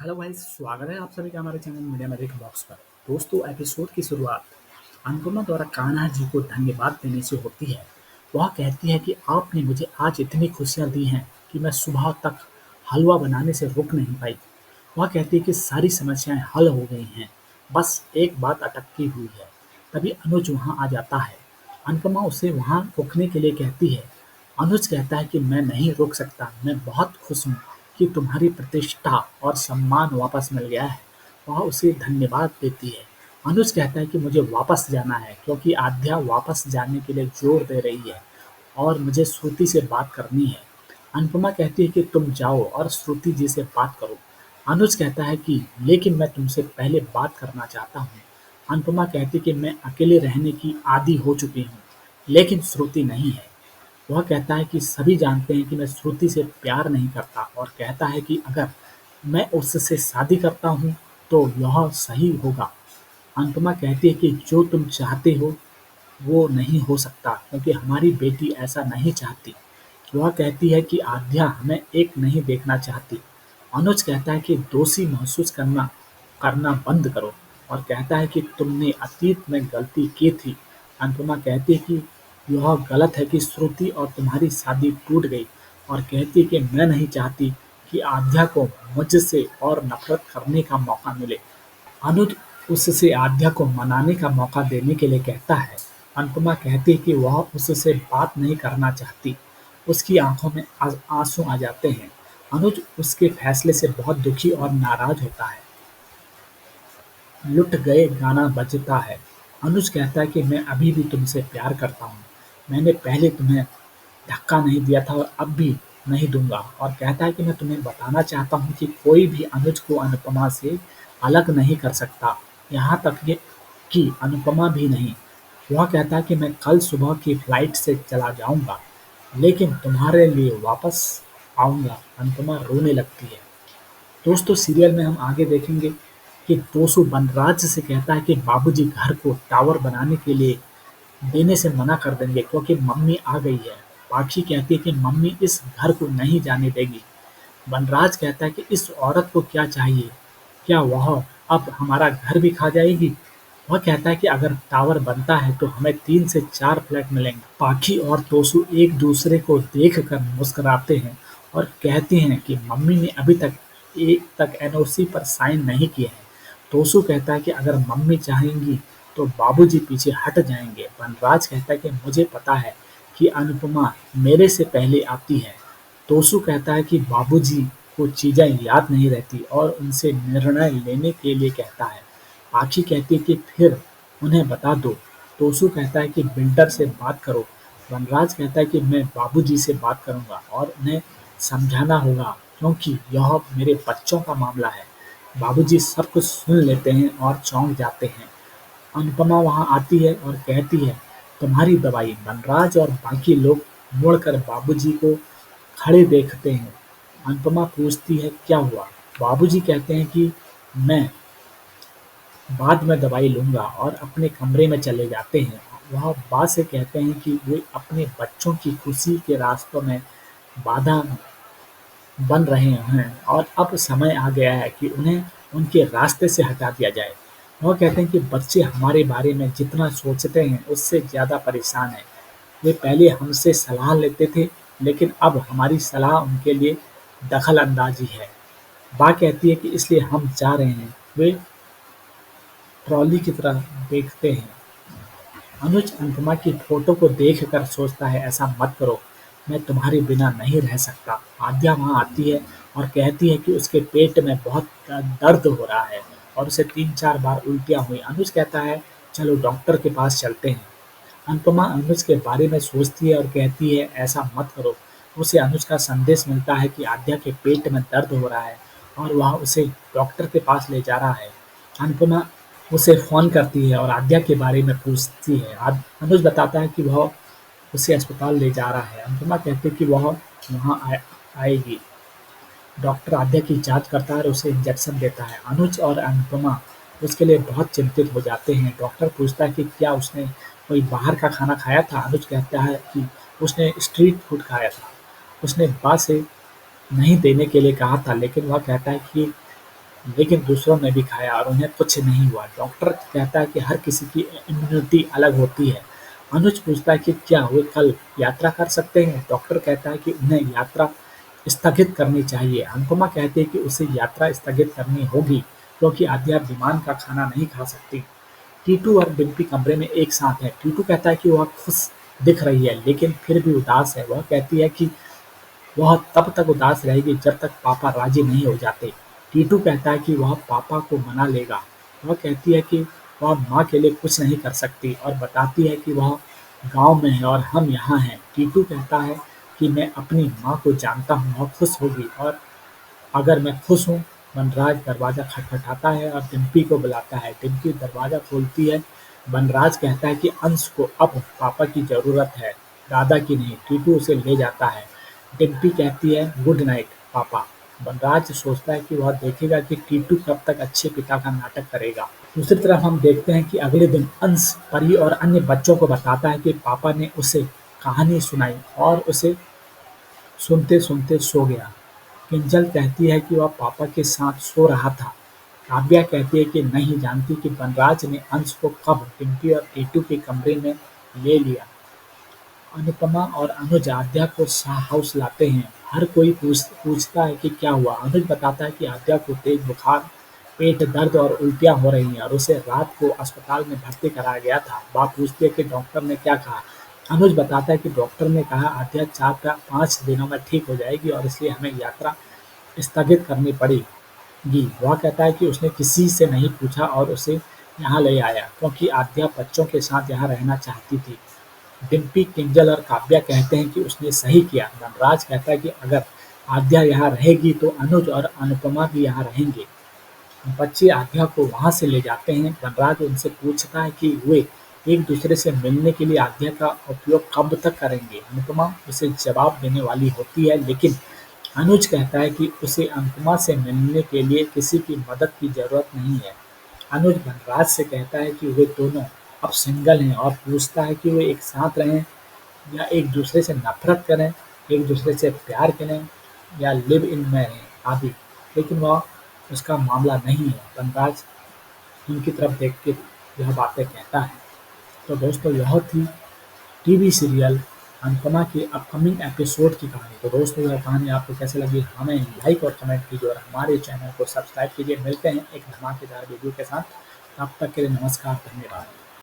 Hello guys, स्वागत है आप सभी का हमारे चैनल मीडिया मैजिक बॉक्स पर। दोस्तों, एपिसोड की शुरुआत अनुपमा द्वारा कान्हा जी को धन्यवाद देने से होती है। वह कहती है कि आपने मुझे आज इतनी खुशियाँ दी हैं कि मैं सुबह तक हलवा बनाने से रुक नहीं पाई। वह कहती है कि सारी समस्याएं हल हो गई हैं, बस एक बात अटकी हुई है। तभी अनुज वहाँ आ जाता है। अनुपमा उसे वहाँ रुकने के लिए कहती है। अनुज कहता है कि मैं नहीं रुक सकता, मैं बहुत खुश हूँ कि तुम्हारी प्रतिष्ठा और सम्मान वापस मिल गया है। वह उसे धन्यवाद देती है। अनुज कहता है कि मुझे वापस जाना है क्योंकि आध्या वापस जाने के लिए जोर दे रही है और मुझे श्रुति से बात करनी है। अनुपमा कहती है कि तुम जाओ और श्रुति जी से बात करो। अनुज कहता है कि लेकिन मैं तुमसे पहले बात करना चाहता हूँ। अनुपमा कहती है कि मैं अकेले रहने की आदी हो चुकी हूँ, लेकिन श्रुति नहीं है। वह कहता है कि सभी जानते हैं कि मैं श्रुति से प्यार नहीं करता और कहता है कि अगर मैं उससे शादी करता हूँ तो यह सही होगा। अनुपमा कहती है कि जो तुम चाहते हो वो नहीं हो सकता क्योंकि हमारी बेटी ऐसा नहीं चाहती। वह कहती है कि आध्या हमें एक नहीं देखना चाहती। अनुज कहता है कि दोषी महसूस करना करना बंद करो और कहता है कि तुमने अतीत में गलती की थी। अनुपमा कहती है कि यह गलत है कि श्रुति और तुम्हारी शादी टूट गई और कहती है कि मैं नहीं चाहती कि आध्या को मुझसे और नफरत करने का मौका मिले। अनुज उससे आध्या को मनाने का मौका देने के लिए कहता है। अनुपमा कहती है कि वह उससे बात नहीं करना चाहती। उसकी आंखों में आंसू आ जाते हैं। अनुज उसके फैसले से बहुत दुखी और नाराज होता है। लुट गए गाना बजता है। अनुज कहता है कि मैं अभी भी तुमसे प्यार करता हूँ। मैंने पहले तुम्हें धक्का नहीं दिया था और अब भी नहीं दूंगा। और कहता है कि मैं तुम्हें बताना चाहता हूँ कि कोई भी अनुज को अनुपमा से अलग नहीं कर सकता, यहाँ तक कि अनुपमा भी नहीं। वह कहता है कि मैं कल सुबह की फ्लाइट से चला जाऊंगा, लेकिन तुम्हारे लिए वापस आऊंगा। अनुपमा रोने लगती है। दोस्तों, सीरियल में हम आगे देखेंगे कि दोसु बनराज से कहता है कि बाबूजी घर को टावर बनाने के लिए देने से मना कर देंगे क्योंकि मम्मी आ गई है। पाखी कहती है कि मम्मी इस घर को नहीं जाने देगी। बनराज कहता है कि इस औरत को क्या चाहिए, क्या वह अब हमारा घर भी खा जाएगी। वह कहता है कि अगर टावर बनता है तो हमें 3 से 4 फ्लैट मिलेंगे। पाखी और तोसू एक दूसरे को देखकर मुस्कुराते हैं और कहते हैं कि मम्मी ने अभी तक एक तक एनओसी पर साइन नहीं किए हैं। तोसू कहता है कि अगर मम्मी चाहेंगी तो बाबूजी पीछे हट जाएंगे। बनराज कहता है कि मुझे पता है कि अनुपमा मेरे से पहले आती है। तोसू कहता है कि बाबूजी को चीजें याद नहीं रहती और उनसे निर्णय लेने के लिए कहता है। पाखी कहती है कि फिर उन्हें बता दो। तोसू कहता है कि बिल्डर से बात करो। वनराज कहता है कि मैं बाबूजी से बात करूंगा और उन्हें समझाना होगा क्योंकि यह मेरे बच्चों का मामला है। बाबूजी सब कुछ सुन लेते हैं और चौंक जाते हैं। अनुपमा वहां आती है और कहती है, तुम्हारी दवाई। वनराज और बाकी लोग मुड़कर बाबूजी को खड़े देखते हैं। अनुपमा पूछती है, क्या हुआ? बाबूजी कहते हैं कि मैं बाद में दवाई लूँगा और अपने कमरे में चले जाते हैं। वह माँ से कहते हैं कि वे अपने बच्चों की खुशी के रास्तों में बाधा बन रहे हैं और अब समय आ गया है कि उन्हें उनके रास्ते से हटा दिया जाए। वह कहते हैं कि बच्चे हमारे बारे में जितना सोचते हैं उससे ज़्यादा परेशान हैं। वे पहले हमसे सलाह लेते थे, लेकिन अब हमारी सलाह उनके लिए दखल अंदाजी है। माँ कहती है कि इसलिए हम जा रहे हैं। वे ट्रॉली की तरह देखते हैं। अनुज अनुपमा की फोटो को देखकर सोचता है, ऐसा मत करो, मैं तुम्हारे बिना नहीं रह सकता। आद्या वहाँ आती है और कहती है कि उसके पेट में बहुत दर्द हो रहा है और उसे 3-4 बार उल्टियाँ हुई। अनुज कहता है, चलो डॉक्टर के पास चलते हैं। अनुपमा अनुज के बारे में सोचती है और कहती है, ऐसा मत करो। उसे अनुज का संदेश मिलता है कि आद्या के पेट में दर्द हो रहा है और वह उसे डॉक्टर के पास ले जा रहा है। अनुपमा उसे फ़ोन करती है और आद्या के बारे में पूछती है। अनुज बताता है कि वह उसे अस्पताल ले जा रहा है। अनुपमा कहती है कि वह वहाँ आएगी। डॉक्टर आद्या की जांच करता है और उसे इंजेक्शन देता है। अनुज और अनुपमा उसके लिए बहुत चिंतित हो जाते हैं। डॉक्टर पूछता है कि क्या उसने कोई बाहर का खाना खाया था? अनुज कहता है कि उसने स्ट्रीट फूड खाया था। उसने माँ से नहीं देने के लिए कहा था, लेकिन वह कहता है कि लेकिन दूसरों ने भी खाया और उन्हें कुछ नहीं हुआ। डॉक्टर कहता है कि हर किसी की इम्यूनिटी अलग होती है। अनुज पूछता है कि क्या वे कल यात्रा कर सकते हैं? डॉक्टर कहता है कि उन्हें यात्रा स्थगित करनी चाहिए। अनुपमा कहती है कि उसे यात्रा स्थगित करनी होगी क्योंकि आद्या विमान का खाना नहीं खा सकती। टीटू और डिम्पी कमरे में एक साथ हैं। टीटू कहता है कि वह खुश दिख रही है लेकिन फिर भी उदास है। वह कहती है कि वह तब तक उदास रहेगी जब तक पापा राजी नहीं हो जाते। टीटू कहता है कि वह पापा को मना लेगा। वह कहती है कि वह माँ के लिए कुछ नहीं कर सकती और बताती है कि वह गाँव में है और हम यहाँ हैं। टीटू कहता है कि मैं अपनी माँ को जानता हूँ, वह खुश होगी और अगर मैं खुश हूँ। वनराज दरवाज़ा खटखटाता है और डिम्पी को बुलाता है। डिम्पी दरवाज़ा खोलती है। वनराज कहता है कि अंश को अब पापा की ज़रूरत है, दादा की नहीं। टीटू उसे ले जाता है। डिम्पी कहती है गुड नाइट पापा। वनराज सोचता है कि वह देखेगा कि टीटू कब तक अच्छे पिता का नाटक करेगा। दूसरी तरफ हम देखते हैं कि अगले दिन अंश परी और अन्य बच्चों को बताता है कि पापा ने उसे कहानी सुनाई और उसे सुनते-सुनते सो गया। किंजल कहती है कि वह पापा के साथ सो रहा था। काव्या कहती है कि नहीं जानती कि वनराज ने अंश को कब डिम्पी और टीटू के कमरे में ले लिया। अनुपमा और अनुज आद्या को हाउस लाते हैं। हर कोई पूछता है कि क्या हुआ। अनुज बताता है कि आद्या को तेज बुखार, पेट दर्द और उल्टियाँ हो रही हैं और उसे रात को अस्पताल में भर्ती कराया गया था। वह पूछती है कि डॉक्टर ने क्या कहा। अनुज बताता है कि डॉक्टर ने कहा आद्या 4-5 दिनों में ठीक हो जाएगी और इसलिए हमें यात्रा स्थगित करनी पड़ेगी। वह कहता है कि उसने किसी से नहीं पूछा और उसे यहाँ ले आया क्योंकि आद्या बच्चों के साथ यहाँ रहना चाहती थी। डिम्पी, किंजल और काव्या कहते हैं कि उसने सही किया। वनराज कहता है कि अगर आद्या यहाँ रहेगी तो अनुज और अनुपमा भी यहाँ रहेंगे। बच्चे आद्या को वहाँ से ले जाते हैं। वनराज उनसे पूछता है कि वे एक दूसरे से मिलने के लिए आद्या का उपयोग कब तक करेंगे। अनुपमा उसे जवाब देने वाली होती है लेकिन अनुज कहता है कि उसे अनुपमा से मिलने के लिए किसी की मदद की जरूरत नहीं है। अनुज वनराज से कहता है कि वे दोनों अब सिंगल हैं और पूछता है कि वे एक साथ रहें या एक दूसरे से नफरत करें, एक दूसरे से प्यार करें या लिव इन में रहें आदि। लेकिन वह उसका मामला नहीं है। वनराज उनकी तरफ देख के यह बातें कहता है। तो दोस्तों यह थी टीवी सीरियल अनुपमा के अपकमिंग एपिसोड की कहानी। तो दोस्तों यह कहानी आपको कैसे लगी हमें लाइक और कमेंट कीजिए और हमारे चैनल को सब्सक्राइब कीजिए। मिलते हैं एक धमाकेदार वीडियो के साथ। तब तक के लिए नमस्कार, धन्यवाद।